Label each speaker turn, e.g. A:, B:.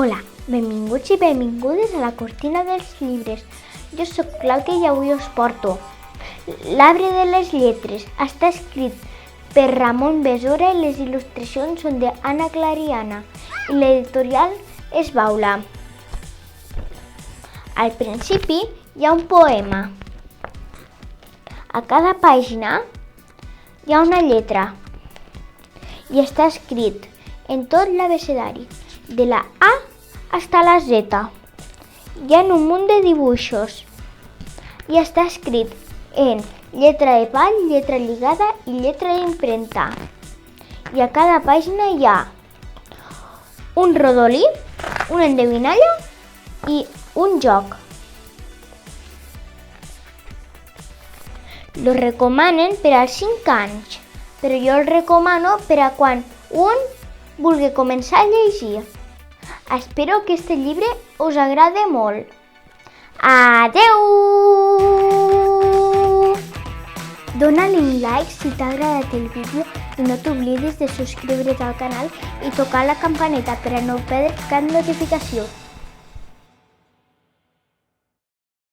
A: Hola, benvinguts i benvingudes a la Cortina dels llibres. Jo sóc Clàudia i avui us porto L'arbre de les lletres. Està escrit per Ramon Besora i les il·lustracions són d'Anna Clariana i l'editorial és Baula. Al principi hi ha un poema. A cada pàgina hi ha una lletra i està escrit en tot l'abecedari, de la A hasta la Z. Hi ha un munt de dibuixos i està escrit en lletra de pal, lletra lligada i lletra d'impremta. I a cada pàgina hi ha un rodolí, una endevinalla i un joc. Lo recomanen per als 5 anys, però jo el recomano per a quan un vulgui començar a llegir. Espero que este llibre us agrade molt. Adeu! Dóna-li un like si t'ha agradat el vídeo i no t'oblidis de subscriure't al canal i tocar la campaneta per a no perdre cap notificació.